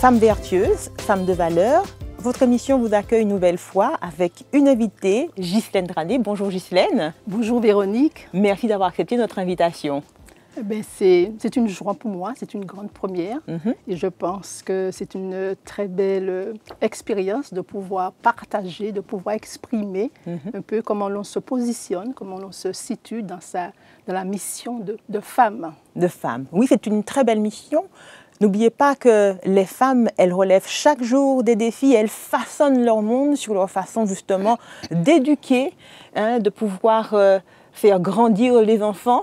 Femmes vertueuses, femmes de valeur, votre émission vous accueille une nouvelle fois avec une invitée, Ghislaine Drané. Bonjour Ghislaine. Bonjour Véronique. Merci d'avoir accepté notre invitation. C'est une joie pour moi, c'est une grande première et je pense que c'est une très belle expérience de pouvoir partager, de pouvoir exprimer un peu comment l'on se positionne, comment l'on se situe dans la mission de femme. De femme. Oui, c'est une très belle mission. N'oubliez pas que les femmes, elles relèvent chaque jour des défis, elles façonnent leur monde sur leur façon justement d'éduquer, de pouvoir faire grandir les enfants.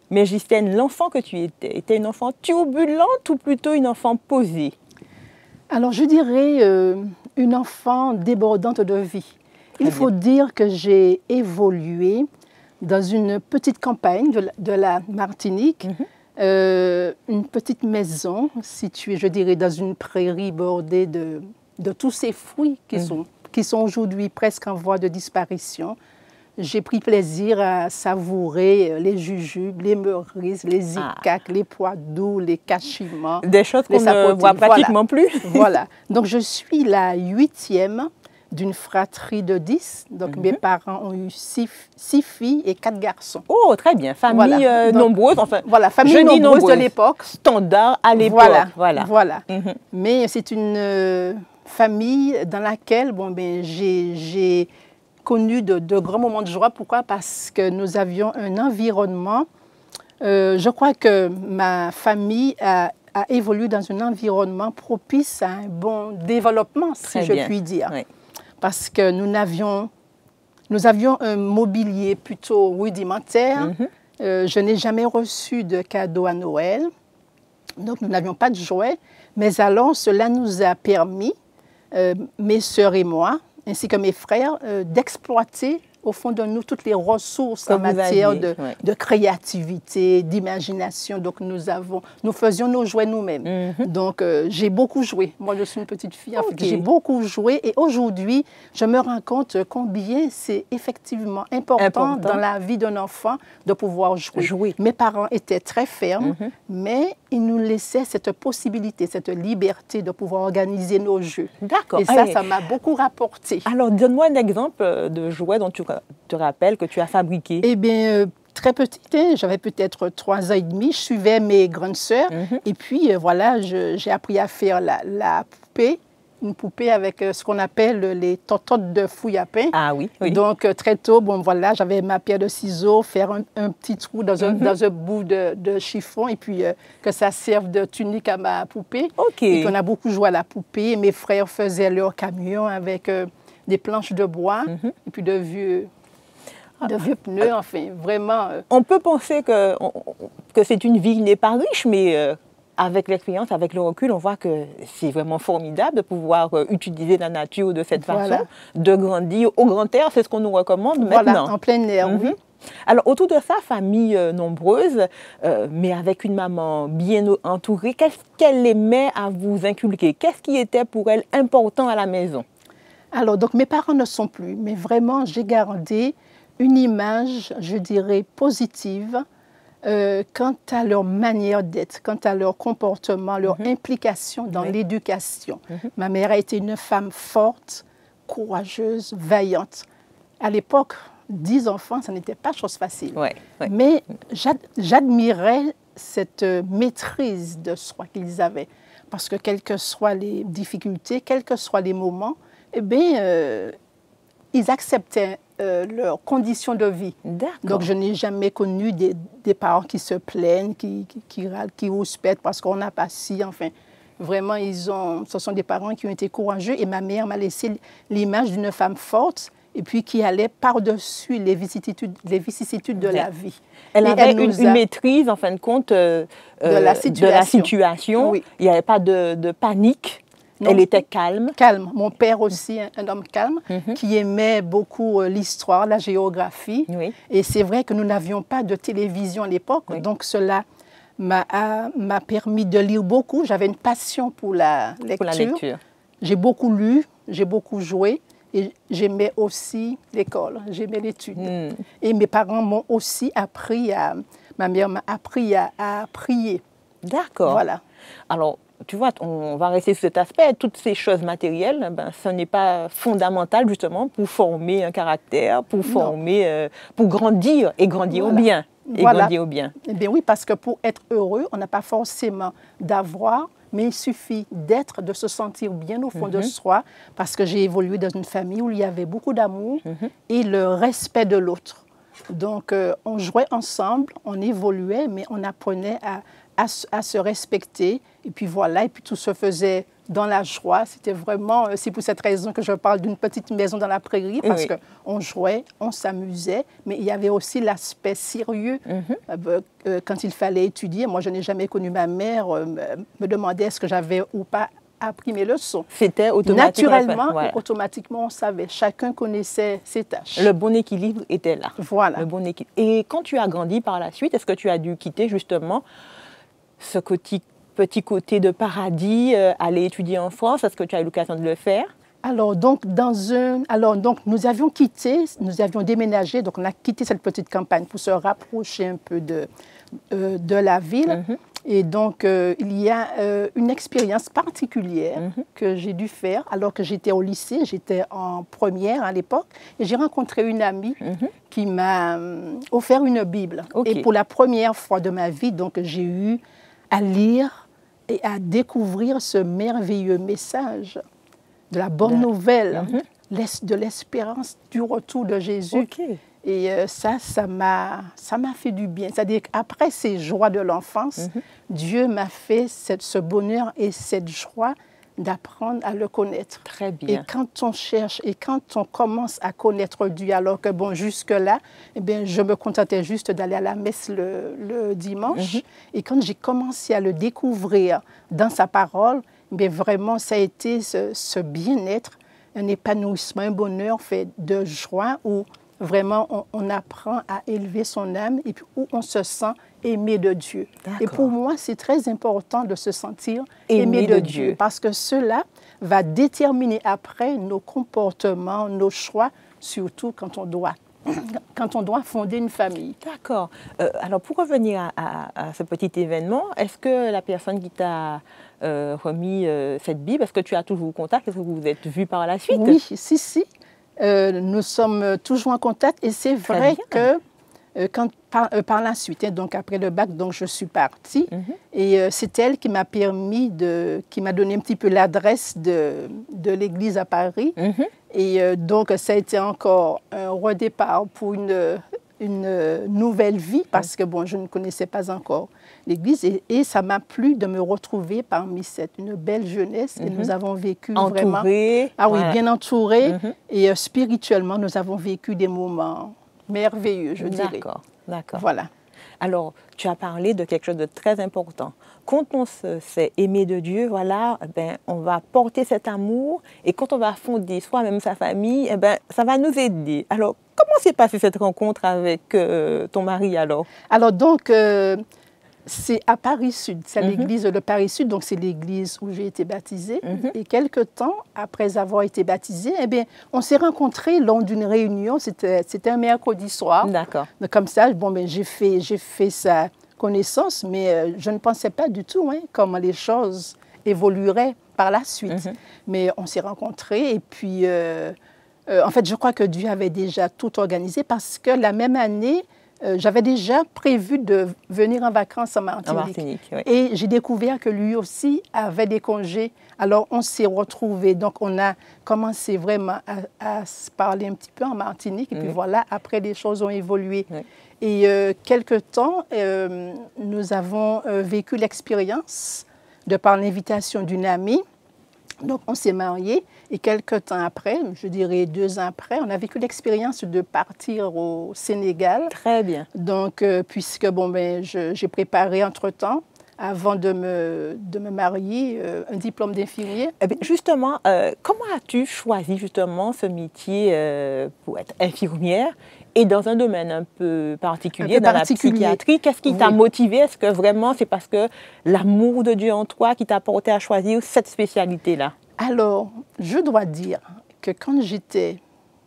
Mais Ghislaine, l'enfant que tu était une enfant turbulente ou plutôt une enfant posée? Alors je dirais une enfant débordante de vie. Il faut dire que j'ai évolué dans une petite campagne de la Martinique, une petite maison située, je dirais, dans une prairie bordée de tous ces fruits qui sont aujourd'hui presque en voie de disparition. J'ai pris plaisir à savourer les jujubes, les merises, les icaques, les pois doux, les cachimans. Des choses qu'on ne voit pratiquement plus. Voilà. Donc, je suis la 8e d'une fratrie de 10. Donc, mes parents ont eu 6 filles et 4 garçons. Oh, très bien. Famille nombreuse. Enfin, voilà, famille nombreuse de l'époque. Standard à l'époque. Voilà. Mais c'est une famille dans laquelle j'ai connu de grands moments de joie. Pourquoi? Parce que nous avions un environnement. Je crois que ma famille a évolué dans un environnement propice à un bon développement, si je puis dire. Oui. Parce que nous avions un mobilier plutôt rudimentaire. Je n'ai jamais reçu de cadeau à Noël. Donc, nous n'avions pas de jouets. Mais alors, cela nous a permis, mes sœurs et moi, ainsi que mes frères, d'exploiter au fond de nous toutes les ressources en matière de créativité, d'imagination. Donc, nous faisions nos jouets nous-mêmes. Donc, j'ai beaucoup joué. Moi, je suis une petite fille, en fait, j'ai beaucoup joué. Et aujourd'hui, je me rends compte combien c'est effectivement important dans la vie d'un enfant de pouvoir jouer. Mes parents étaient très fermes, mais ils nous laissaient cette possibilité, cette liberté de pouvoir organiser nos jeux. D'accord. Et ça m'a beaucoup rapporté. Alors, donne-moi un exemple de jouet dont tu te rappelles que tu as fabriqué. Eh bien, très petite, j'avais peut-être 3 ans et demi, je suivais mes grandes sœurs. Et puis, voilà, j'ai appris à faire la poupée. Une poupée avec ce qu'on appelle les tototes de fouille à pain. Ah oui, oui. Donc, très tôt, voilà, j'avais ma paire de ciseaux, faire un petit trou dans un bout de chiffon et puis que ça serve de tunique à ma poupée. Et qu'on a beaucoup joué à la poupée. Mes frères faisaient leur camion avec des planches de bois et puis de vieux pneus, enfin, vraiment. On peut penser que c'est une vie qui n'est pas riche, mais avec l'expérience, avec le recul, on voit que c'est vraiment formidable de pouvoir utiliser la nature de cette façon, de grandir au grand air, c'est ce qu'on nous recommande maintenant. En plein air, oui. Alors, autour de ça, famille nombreuse, mais avec une maman bien entourée, qu'est-ce qu'elle aimait à vous inculquer? Qu'est-ce qui était pour elle important à la maison? Alors, donc, mes parents ne sont plus, mais vraiment, j'ai gardé une image, je dirais, positive quant à leur manière d'être, quant à leur comportement, leur implication dans l'éducation. Ma mère a été une femme forte, courageuse, vaillante. À l'époque, 10 enfants, ça n'était pas chose facile. Mais j'admirais cette maîtrise de soi qu'ils avaient. Parce que quelles que soient les difficultés, quels que soient les moments, eh bien, ils acceptaient leurs conditions de vie. Donc, je n'ai jamais connu des parents qui se plaignent, qui râlent, qui rouspètent parce qu'on n'a pas si, enfin, vraiment, ce sont des parents qui ont été courageux et ma mère m'a laissé l'image d'une femme forte et puis qui allait par-dessus les vicissitudes de la vie. Elle avait une maîtrise, en fin de compte, de la situation. Oui. Il n'y avait pas de panique. Non, elle était calme. Calme. Mon père aussi, un homme calme, qui aimait beaucoup l'histoire, la géographie. Et c'est vrai que nous n'avions pas de télévision à l'époque, donc cela m'a permis de lire beaucoup. J'avais une passion pour la lecture. J'ai beaucoup lu, j'ai beaucoup joué. Et j'aimais aussi l'école, j'aimais l'étude. Et mes parents m'ont aussi appris ma mère m'a appris à prier. D'accord. Voilà. Alors, tu vois, on va rester sur cet aspect. Toutes ces choses matérielles, ben, ce n'est pas fondamental justement pour former un caractère, pour former, pour grandir et grandir au bien. Et grandir au bien. Eh bien oui, parce que pour être heureux, on n'a pas forcément d'avoir, mais il suffit d'être, de se sentir bien au fond de soi, parce que j'ai évolué dans une famille où il y avait beaucoup d'amour et le respect de l'autre. Donc, on jouait ensemble, on évoluait, mais on apprenait à se respecter. Et puis voilà, et puis tout se faisait dans la joie. C'était vraiment, c'est pour cette raison que je parle d'une petite maison dans la prairie, parce qu'on jouait, on s'amusait, mais il y avait aussi l'aspect sérieux quand il fallait étudier. Moi, je n'ai jamais connu ma mère me demander est-ce que j'avais ou pas appris mes leçons. C'était automatiquement. Naturellement, et automatiquement, on savait. Chacun connaissait ses tâches. Le bon équilibre était là. Voilà. Le bon équilibre. Et quand tu as grandi par la suite, est-ce que tu as dû quitter justement ce petit côté de paradis, aller étudier en France? Est-ce que tu as eu l'occasion de le faire? Alors donc, nous avions déménagé, donc on a quitté cette petite campagne pour se rapprocher un peu de la ville. Et donc, il y a une expérience particulière que j'ai dû faire alors que j'étais au lycée, j'étais en première à l'époque, et j'ai rencontré une amie qui m'a offert une Bible. Et pour la première fois de ma vie, donc j'ai eu à lire et à découvrir ce merveilleux message de la bonne nouvelle, de l'espérance du retour de Jésus. Et ça m'a fait du bien. C'est-à-dire qu'après ces joies de l'enfance, Dieu m'a fait ce bonheur et cette joie d'apprendre à le connaître. Très bien. Et quand on cherche et quand on commence à connaître Dieu, alors que bon, jusque-là, eh bien, je me contentais juste d'aller à la messe le dimanche. Et quand j'ai commencé à le découvrir dans sa parole, eh bien, vraiment, ça a été ce bien-être, un épanouissement, un bonheur fait de joie où vraiment on apprend à élever son âme et puis où on se sent aimé de Dieu. Et pour moi, c'est très important de se sentir aimé de Dieu parce que cela va déterminer après nos comportements, nos choix, surtout quand on doit fonder une famille. D'accord. Alors, pour revenir à ce petit événement, est-ce que la personne qui t'a remis cette Bible, est-ce que tu as toujours contact? Est-ce que vous vous êtes vus par la suite? Oui, si. Nous sommes toujours en contact et c'est vrai que par la suite, donc après le bac, donc je suis partie et c'est elle qui m'a qui m'a donné un petit peu l'adresse de l'église à Paris. Et donc ça a été encore un redépart pour une nouvelle vie parce que bon, je ne connaissais pas encore l'église et ça m'a plu de me retrouver parmi une belle jeunesse et nous avons vécu vraiment bien entourés et spirituellement nous avons vécu des moments merveilleux, je dirais. D'accord. Voilà. Alors, tu as parlé de quelque chose de très important. Quand on se sait aimer de Dieu, voilà, ben, on va porter cet amour et quand on va fonder soi-même sa famille, ben, ça va nous aider. Alors, comment s'est passée cette rencontre avec ton mari alors? Alors donc, c'est à Paris Sud, c'est l'église de Paris Sud, donc c'est l'église où j'ai été baptisée. Et quelque temps après avoir été baptisée, eh bien, on s'est rencontrés lors d'une réunion, c'était un mercredi soir. D'accord. Comme ça, bon, ben, j'ai fait sa connaissance, mais je ne pensais pas du tout comment les choses évolueraient par la suite. Mais on s'est rencontrés et puis, en fait, je crois que Dieu avait déjà tout organisé parce que la même année, j'avais déjà prévu de venir en vacances en Martinique. Et j'ai découvert que lui aussi avait des congés. Alors, on s'est retrouvés. Donc, on a commencé vraiment à se parler un petit peu en Martinique. Et puis voilà, après, les choses ont évolué. Et quelque temps, nous avons vécu l'expérience de par l'invitation d'une amie. Donc, on s'est mariés et quelques temps après, je dirais 2 ans après, on a vécu l'expérience de partir au Sénégal. Très bien. Donc, puisque bon, ben, j'ai préparé entre-temps, avant de me marier, un diplôme d'infirmier. Eh bien, justement, comment as-tu choisi justement ce métier pour être infirmière et dans un domaine un peu particulier, dans la psychiatrie? Qu'est-ce qui t'a motivé? Est-ce que vraiment c'est parce que l'amour de Dieu en toi qui t'a porté à choisir cette spécialité-là? Alors, je dois dire que quand j'étais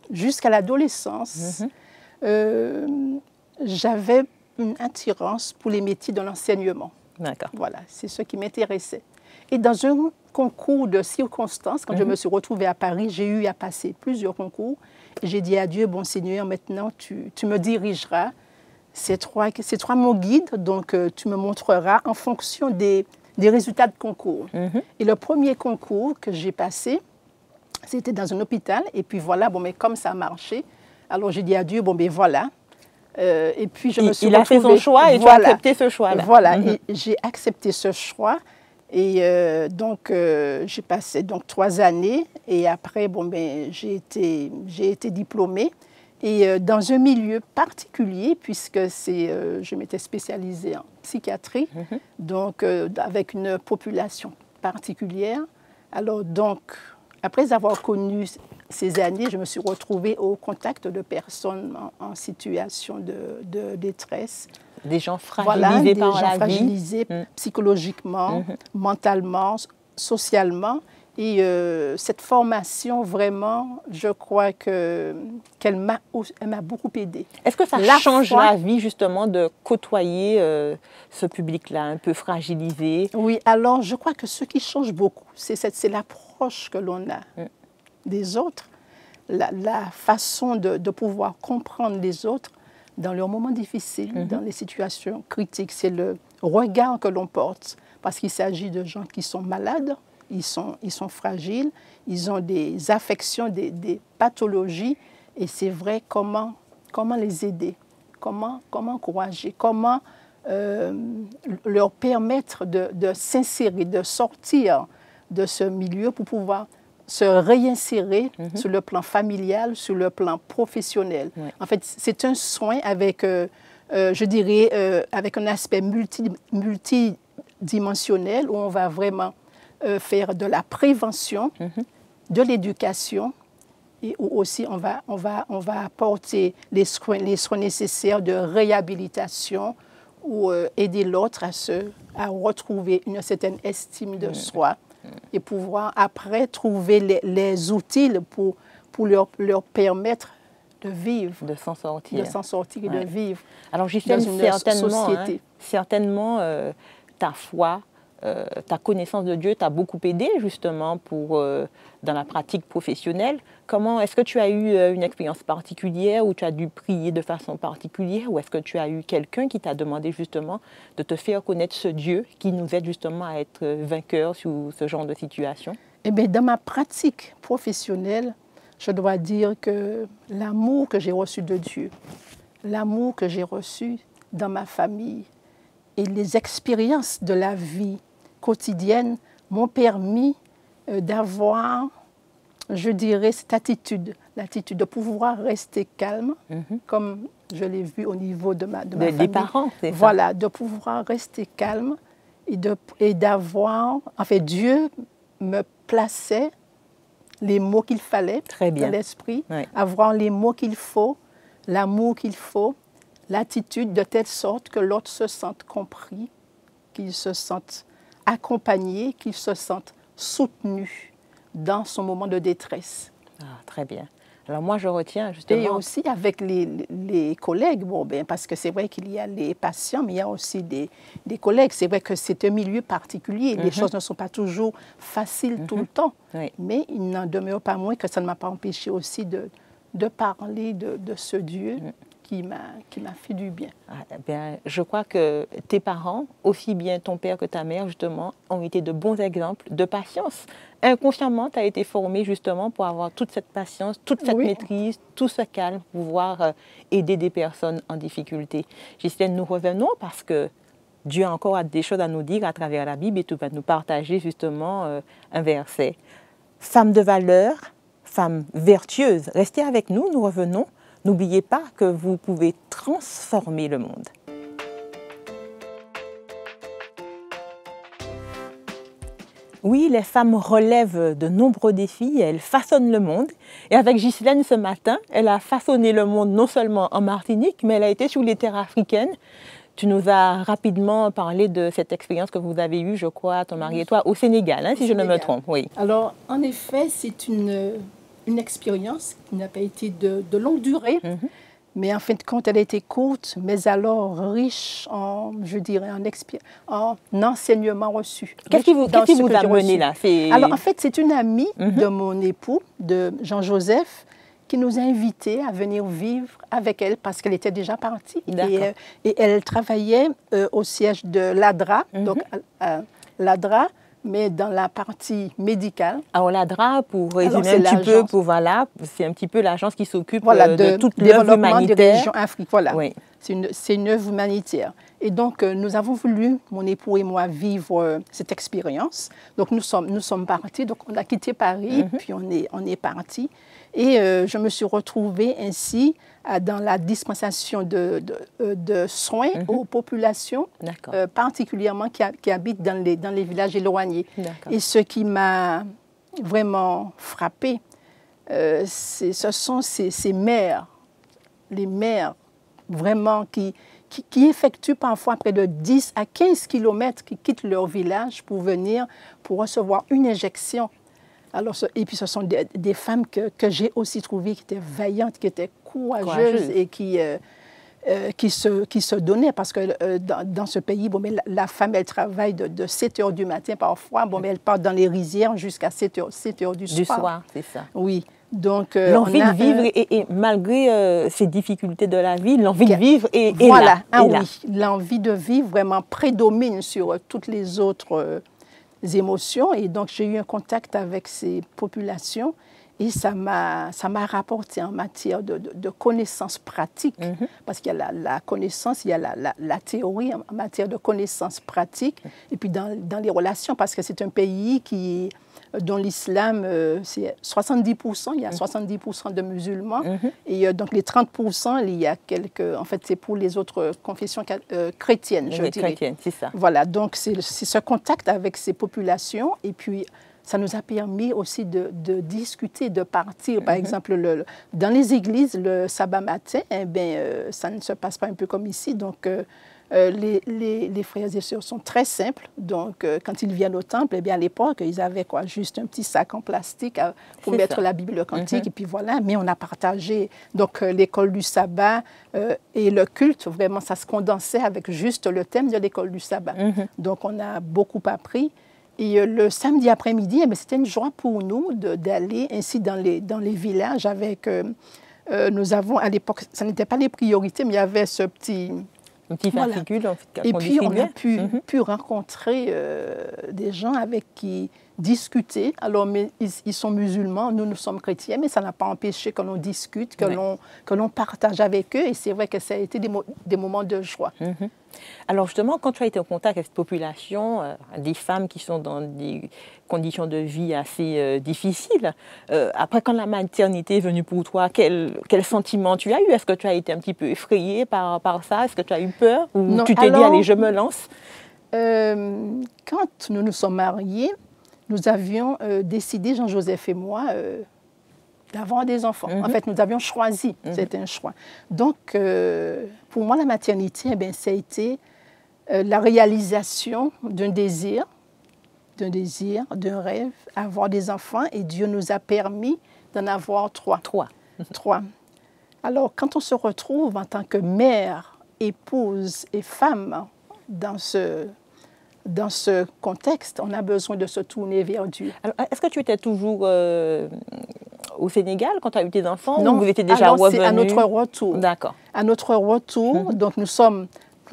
jusqu'à l'adolescence, j'avais une attirance pour les métiers de l'enseignement. D'accord. Voilà, c'est ce qui m'intéressait. Et dans un concours de circonstances, quand je me suis retrouvée à Paris, j'ai eu à passer plusieurs concours. J'ai dit à Dieu, bon Seigneur, maintenant tu me dirigeras. Ces trois mots guides, donc tu me montreras en fonction des résultats de concours. Et le premier concours que j'ai passé, c'était dans un hôpital. Et puis voilà, bon, mais comme ça a marché, alors j'ai dit à Dieu, bon, ben voilà. Et puis je me suis retrouvée. Il a fait son choix et tu as accepté ce choix-là. Voilà, et j'ai accepté ce choix. Et donc, j'ai passé donc 3 années. Et après, bon, ben, j'ai été diplômée. Et dans un milieu particulier, puisque je m'étais spécialisée en psychiatrie, donc avec une population particulière. Alors donc, après avoir connu ces années, je me suis retrouvée au contact de personnes en situation de détresse. Des gens fragilisés par la vie. Fragilisés psychologiquement, mentalement, socialement. Et cette formation, vraiment, je crois qu'elle m'a beaucoup aidée. Est-ce que ça change la vie, justement, de côtoyer ce public-là, un peu fragilisé? Oui, alors je crois que ce qui change beaucoup, c'est l'approche que l'on a des autres, la façon de pouvoir comprendre les autres dans leurs moments difficiles, dans les situations critiques. C'est le regard que l'on porte, parce qu'il s'agit de gens qui sont malades, ils sont fragiles, ils ont des affections, des pathologies, et c'est vrai comment les aider, comment encourager, comment leur permettre de s'insérer, de sortir de ce milieu pour pouvoir se réinsérer sur le plan familial, sur le plan professionnel. En fait, c'est un soin avec, je dirais, avec un aspect multidimensionnel où on va vraiment faire de la prévention, de l'éducation, et où aussi on va apporter les soins nécessaires de réhabilitation ou aider l'autre à retrouver une certaine estime de soi et pouvoir après trouver les outils pour leur permettre de vivre. De s'en sortir. De s'en sortir et de vivre. Alors, Ghislaine, dans une société. Certainement, ta foi, ta connaissance de Dieu t'a beaucoup aidé justement dans la pratique professionnelle. Est-ce que tu as eu une expérience particulière où tu as dû prier de façon particulière, ou est-ce que tu as eu quelqu'un qui t'a demandé justement de te faire connaître ce Dieu qui nous aide justement à être vainqueurs sous ce genre de situation? Eh bien, dans ma pratique professionnelle, je dois dire que l'amour que j'ai reçu de Dieu, l'amour que j'ai reçu dans ma famille et les expériences de la vie quotidienne m'ont permis d'avoir, je dirais, cette attitude, l'attitude de pouvoir rester calme, comme je l'ai vu au niveau de ma famille. Des parents, c'est ça. Voilà, de pouvoir rester calme et d'avoir, en fait, Dieu me plaçait les mots qu'il fallait dans l'esprit, avoir les mots qu'il faut, l'amour qu'il faut, l'attitude de telle sorte que l'autre se sente compris, qu'il se sente accompagné, qu'il se sente soutenu dans son moment de détresse. Ah, très bien. Alors moi, je retiens justement... Et aussi avec les collègues, bon, ben, parce que c'est vrai qu'il y a les patients, mais il y a aussi des collègues. C'est vrai que c'est un milieu particulier. Les choses ne sont pas toujours faciles tout le temps. Mais il n'en demeure pas moins que ça ne m'a pas empêché aussi de parler de ce Dieu qui m'a fait du bien. Ah, bien. Je crois que tes parents, aussi bien ton père que ta mère, justement, ont été de bons exemples de patience. Inconsciemment, tu as été formé justement pour avoir toute cette patience, toute cette maîtrise, tout ce calme, pour pouvoir aider des personnes en difficulté. Ghislaine, nous revenons parce que Dieu encore a des choses à nous dire à travers la Bible et tu vas nous partager justement un verset. Femme de valeur, femme vertueuse, restez avec nous, nous revenons. N'oubliez pas que vous pouvez transformer le monde. Oui, les femmes relèvent de nombreux défis, elles façonnent le monde. Et avec Ghislaine ce matin, elle a façonné le monde non seulement en Martinique, mais elle a été sur les terres africaines. Tu nous as rapidement parlé de cette expérience que vous avez eue, je crois, ton mari et toi, au Sénégal, hein, si je ne me trompe. Oui. Alors, en effet, c'est une expérience qui n'a pas été de longue durée, Mais en fin de compte, elle a été courte, mais alors riche en, je dirais, en enseignements reçus. Qu'est-ce qui vous a mené là? Alors, en fait, c'est une amie de mon époux, de Jean-Joseph, qui nous a invités à venir vivre avec elle parce qu'elle était déjà partie. Et elle travaillait au siège de l'ADRA, donc l'ADRA, mais dans la partie médicale. Alors l'ADRA, pour résumer un petit peu, c'est un petit peu l'agence qui s'occupe de toute l'œuvre développement humanitaire. des régions Afrique. Voilà, oui. C'est une œuvre humanitaire. Et donc, nous avons voulu, mon époux et moi, vivre cette expérience. Donc, nous sommes partis. Donc, on a quitté Paris, puis on est partis. Et je me suis retrouvée ainsi dans la dispensation de soins aux populations, particulièrement qui habitent dans les villages éloignés. Et ce qui m'a vraiment frappée, ce sont ces mères, les mères vraiment qui effectuent parfois près de 10 à 15 kilomètres, qui quittent leur village pour venir, pour recevoir une injection. Alors, et puis, ce sont des femmes que j'ai aussi trouvées qui étaient vaillantes, qui étaient courageuses et qui se donnaient. Parce que dans ce pays, bon, mais la femme, elle travaille de 7 heures du matin parfois. Bon, mais elle part dans les rizières jusqu'à 7 heures du soir. Du soir, c'est ça. Oui. Donc, l'envie de vivre, et malgré ces difficultés de la vie, l'envie de vivre est voilà. là. Oui, l'envie de vivre vraiment prédomine sur toutes les autres émotions. Et donc, j'ai eu un contact avec ces populations et ça m'a rapporté en matière de connaissances pratiques, parce qu'il y a la connaissance, il y a la théorie en matière de connaissances pratiques, et puis dans les relations, parce que c'est un pays dont l'islam, c'est 70%, il y a 70% de musulmans, et donc les 30%, il y a en fait, c'est pour les autres confessions chrétiennes, je dirais. Chrétiennes, c'est ça. Voilà, donc c'est ce contact avec ces populations, et puis ça nous a permis aussi de discuter, de partir. Par exemple, dans les églises, le sabbat matin, ça ne se passe pas un peu comme ici, donc les frères et sœurs sont très simples. Donc, quand ils viennent au temple, à l'époque, ils avaient juste un petit sac en plastique pour mettre la Bible cantique, et puis voilà. Mais on a partagé donc l'école du sabbat et le culte. Vraiment, ça se condensait avec juste le thème de l'école du sabbat. Donc, on a beaucoup appris. Et le samedi après-midi, c'était une joie pour nous d'aller ainsi dans les villages avec... nous avons, à l'époque, ce n'était pas les priorités, mais il y avait ce petit... Un petit fascicule, en fait, et puis, on a pu rencontrer des gens avec qui discuter. Alors, mais ils sont musulmans, nous sommes chrétiens, mais ça n'a pas empêché que l'on discute, que l'on partage avec eux. Et c'est vrai que ça a été des moments de joie. Alors justement, quand tu as été en contact avec cette population, des femmes qui sont dans des conditions de vie assez difficiles, après quand la maternité est venue pour toi, quel sentiment tu as eu? Est-ce que tu as été un petit peu effrayée par ça? Est-ce que tu as eu peur? Ou non, tu t'es dit, allez, je me lance? Quand nous nous sommes mariés, nous avions décidé, Jean-Joseph et moi, d'avoir des enfants. En fait, nous avions choisi, c'était un choix. Donc, pour moi, la maternité, ça a été la réalisation d'un désir, d'un rêve, avoir des enfants, et Dieu nous a permis d'en avoir 3. 3. Alors, quand on se retrouve en tant que mère, épouse et femme dans ce contexte, on a besoin de se tourner vers Dieu. Alors, est-ce que tu étais toujours au Sénégal quand tu as eu tes enfants? Non, ou vous étiez déjà revenus? C'est à notre retour. D'accord. À notre retour, donc nous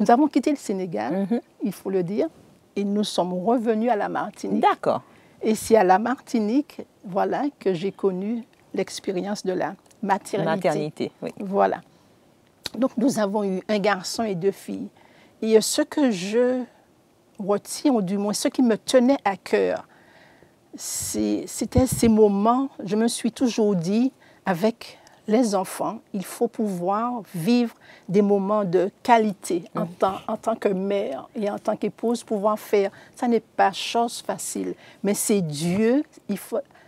avons quitté le Sénégal, il faut le dire, et nous sommes revenus à la Martinique. D'accord. Et c'est à la Martinique, voilà, que j'ai connu l'expérience de la maternité. Maternité, oui. Voilà. Donc nous avons eu un garçon et 2 filles. Et ce que je retiens, ou du moins ce qui me tenait à cœur, c'était ces moments, je me suis toujours dit, avec les enfants, il faut pouvoir vivre des moments de qualité en tant que mère et en tant qu'épouse, pouvoir faire. Ça n'est pas chose facile, mais c'est Dieu,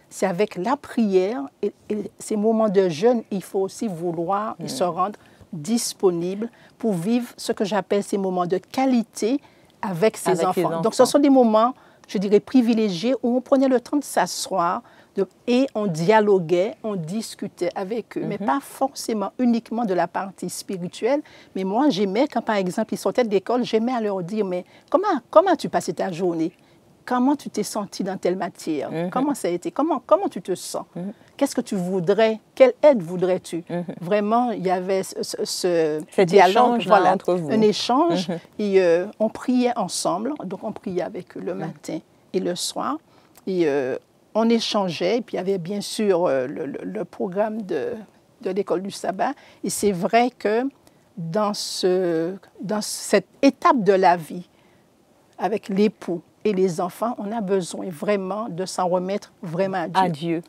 c'est avec la prière et ces moments de jeûne, il faut aussi vouloir et se rendre disponible pour vivre ce que j'appelle ces moments de qualité avec ses enfants. Donc ce sont des moments, je dirais, privilégié, où on prenait le temps de s'asseoir et on dialoguait, on discutait avec eux, mais pas forcément uniquement de la partie spirituelle. Mais moi, j'aimais quand, par exemple, ils sortaient de l'école, j'aimais à leur dire, mais comment tu passais ta journée? Comment tu t'es senti dans telle matière? Comment ça a été? Comment tu te sens? Qu'est-ce que tu voudrais? Quelle aide voudrais-tu? Vraiment, il y avait ce dialogue, voilà, entre vous. un échange. Et on priait ensemble. Donc, on priait avec eux le matin et le soir. Et on échangeait. Et puis, il y avait bien sûr le programme de l'école du sabbat. Et c'est vrai que dans cette étape de la vie, avec l'époux et les enfants, on a besoin vraiment de s'en remettre vraiment à Dieu. À Dieu.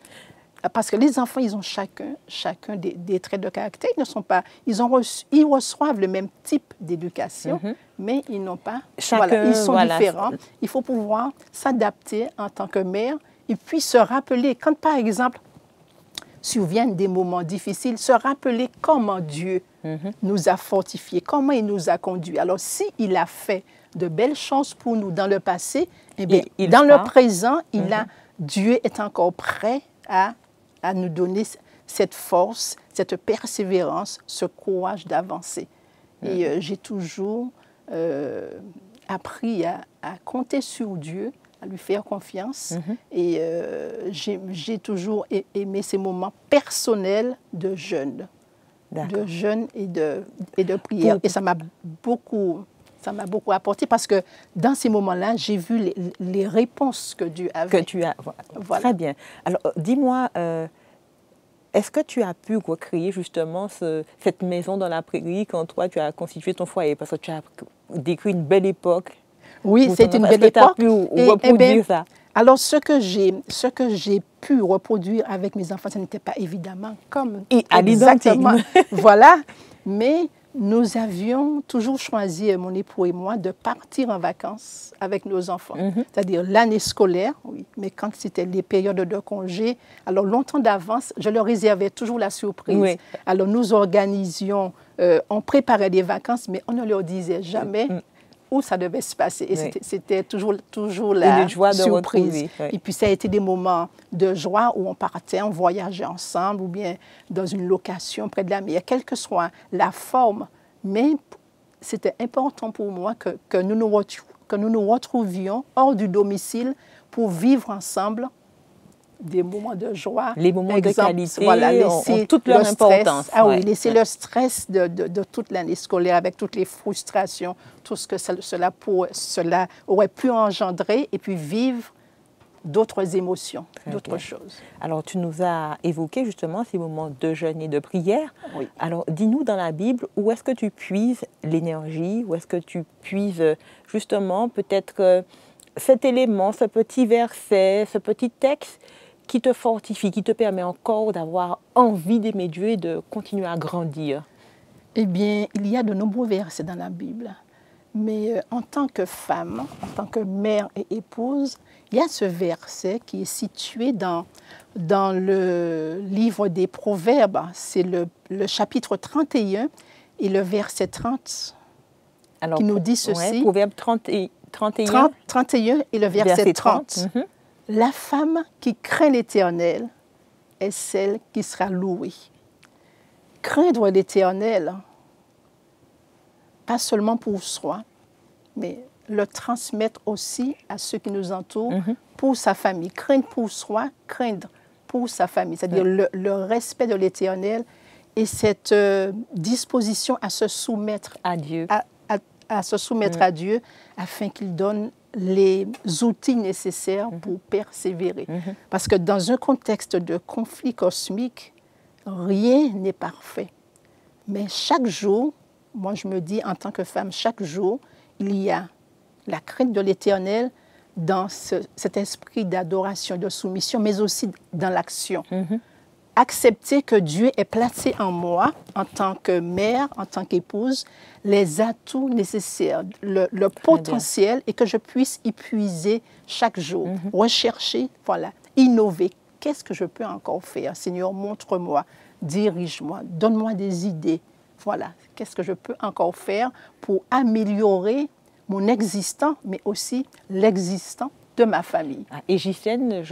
Parce que les enfants, ils ont chacun des traits de caractère. Ils ne sont pas, ils reçoivent le même type d'éducation, mais ils n'ont pas. Voilà, ils sont différents. Il faut pouvoir s'adapter en tant que mère et puis se rappeler, quand par exemple surviennent des moments difficiles, se rappeler comment Dieu nous a fortifiés, comment il nous a conduits. Alors, s'il a fait de belles choses pour nous dans le passé, eh bien, dans le présent, Dieu est encore prêt à nous donner cette force, cette persévérance, ce courage d'avancer. Et j'ai toujours appris à compter sur Dieu, à lui faire confiance. Et j'ai toujours aimé ces moments personnels de jeûne, et de prière. Et ça m'a beaucoup apporté parce que dans ces moments-là, j'ai vu les réponses que Dieu avait. Que tu as. Voilà. Très bien. Alors, dis-moi, est-ce que tu as pu recréer justement cette maison dans la prairie quand toi, tu as constitué ton foyer? Parce que tu as décrit une belle époque. Oui, c'est une belle époque. Est-ce que tu as pu reproduire ça? Alors, ce que j'ai pu reproduire avec mes enfants, ce n'était pas évidemment comme exactement. Voilà, mais nous avions toujours choisi, mon époux et moi, de partir en vacances avec nos enfants. C'est-à-dire l'année scolaire, oui, mais quand c'était les périodes de congé, alors longtemps d'avance, je leur réservais toujours la surprise. Oui. Alors nous organisions, on préparait des vacances, mais on ne leur disait jamais où ça devait se passer. Et c'était toujours la surprise. Et puis ça a été des moments de joie où on partait, on voyageait ensemble ou bien dans une location près de la mer, quelle que soit la forme. Mais c'était important pour moi que nous nous retrouvions hors du domicile pour vivre ensemble des moments de joie. Les moments de qualité ont toute leur importance. Laisser le stress de toute l'année scolaire avec toutes les frustrations, tout ce que cela aurait pu engendrer et puis vivre d'autres émotions, d'autres choses. Alors, tu nous as évoqué justement ces moments de jeûne et de prière. Oui. Alors, dis-nous dans la Bible, où est-ce que tu puises l'énergie, où est-ce que tu puises justement peut-être cet élément, ce petit verset, ce petit texte qui te fortifie, qui te permet encore d'avoir envie d'aimer Dieu et de continuer à grandir? Eh bien, il y a de nombreux versets dans la Bible. Mais en tant que femme, en tant que mère et épouse, il y a ce verset qui est situé dans le livre des Proverbes. C'est le chapitre 31 et le verset 30 qui nous dit ceci. Proverbe 31. 31 et le verset 30. La femme qui craint l'Éternel est celle qui sera louée. Craindre l'Éternel, pas seulement pour soi, mais le transmettre aussi à ceux qui nous entourent, pour sa famille. Craindre pour soi, craindre pour sa famille. C'est-à-dire le respect de l'Éternel et cette disposition à se soumettre à Dieu, à se soumettre à Dieu afin qu'il donne les outils nécessaires pour persévérer. Parce que dans un contexte de conflit cosmique, rien n'est parfait. Mais chaque jour, moi je me dis en tant que femme, chaque jour, il y a la crainte de l'Éternel dans cet esprit d'adoration, de soumission, mais aussi dans l'action. Accepter que Dieu ait placé en moi, en tant que mère, en tant qu'épouse, les atouts nécessaires, le potentiel, et que je puisse y puiser chaque jour, rechercher, voilà, innover. Qu'est-ce que je peux encore faire? Seigneur, montre-moi, dirige-moi, donne-moi des idées. Voilà, qu'est-ce que je peux encore faire pour améliorer mon existant, mais aussi l'existant de ma famille. Et Ghislaine,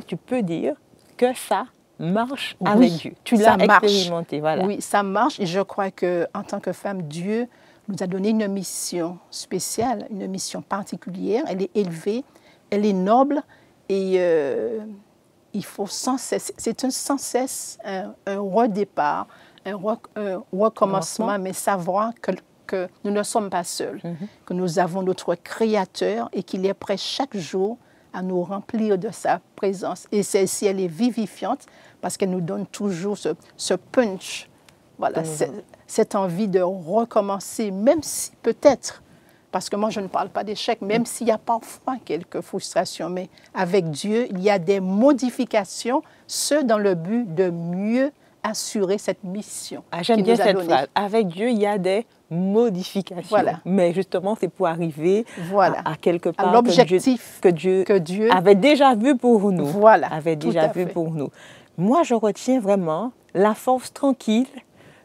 tu peux dire que ça marche Oui, avec Dieu. Tu ça l'as marche. expérimenté, voilà. Oui, ça marche et je crois qu'en tant que femme, Dieu nous a donné une mission spéciale, une mission particulière. Elle est élevée, elle est noble et il faut sans cesse, c'est sans cesse un redépart, un recommencement, mais savoir que nous ne sommes pas seuls, que nous avons notre Créateur et qu'il est prêt chaque jour à nous remplir de sa présence. Et celle-ci, elle est vivifiante parce qu'elle nous donne toujours ce punch, voilà, cette envie de recommencer, même si peut-être, parce que moi je ne parle pas d'échec, même s'il y a parfois quelques frustrations, mais avec Dieu, il y a des modifications, ce dans le but de mieux assurer cette mission. J'aime bien cette phrase. Avec Dieu, il y a des modifications. Voilà. Mais justement, c'est pour arriver à quelque part à l'objectif que Dieu avait déjà vu pour nous. Voilà, avait déjà vu pour nous. Moi, je retiens vraiment la force tranquille,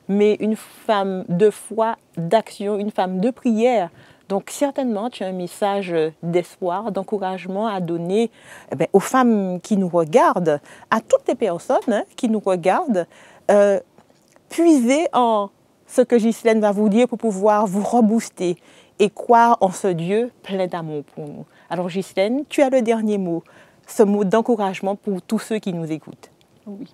mais une femme de foi, d'action, une femme de prière. Donc, certainement, tu as un message d'espoir, d'encouragement à donner aux femmes qui nous regardent, à toutes les personnes qui nous regardent. Puisez en ce que Ghislaine va vous dire pour pouvoir vous rebooster et croire en ce Dieu plein d'amour pour nous. Alors, Ghislaine, tu as le dernier mot, ce mot d'encouragement pour tous ceux qui nous écoutent. Oui.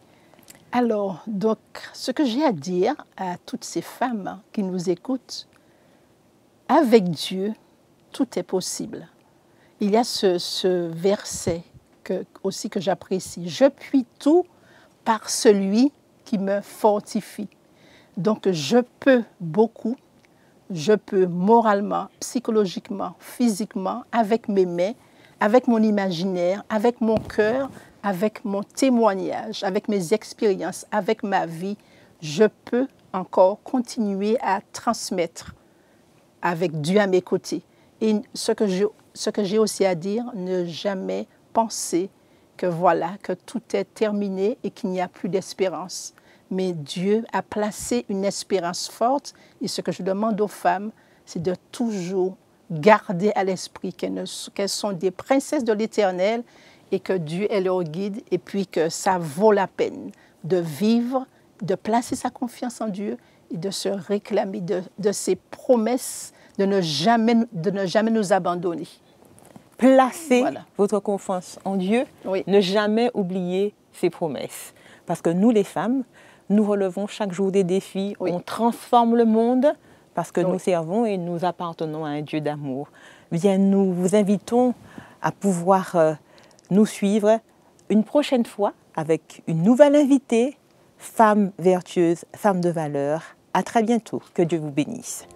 Alors, donc, ce que j'ai à dire à toutes ces femmes qui nous écoutent, avec Dieu, tout est possible. Il y a ce verset aussi que j'apprécie. Je puis tout par celui qui me fortifie. Donc, je peux beaucoup. Je peux moralement, psychologiquement, physiquement, avec mes mains, avec mon imaginaire, avec mon cœur, avec mon témoignage, avec mes expériences, avec ma vie, je peux encore continuer à transmettre avec Dieu à mes côtés. Et ce que j'ai aussi à dire, ne jamais penser que voilà, que tout est terminé et qu'il n'y a plus d'espérance. Mais Dieu a placé une espérance forte et ce que je demande aux femmes, c'est de toujours garder à l'esprit qu'elles sont des princesses de l'Éternel et que Dieu est leur guide et puis que ça vaut la peine de vivre, de placer sa confiance en Dieu et de se réclamer de ses promesses, de ne jamais nous abandonner. Placez votre confiance en Dieu, oui. Ne jamais oublier ses promesses. Parce que nous, les femmes, nous relevons chaque jour des défis, oui. On transforme le monde parce que nous servons et nous appartenons à un Dieu d'amour. Bien, nous vous invitons à pouvoir nous suivre une prochaine fois avec une nouvelle invitée, femme vertueuse, femme de valeur. À très bientôt. Que Dieu vous bénisse.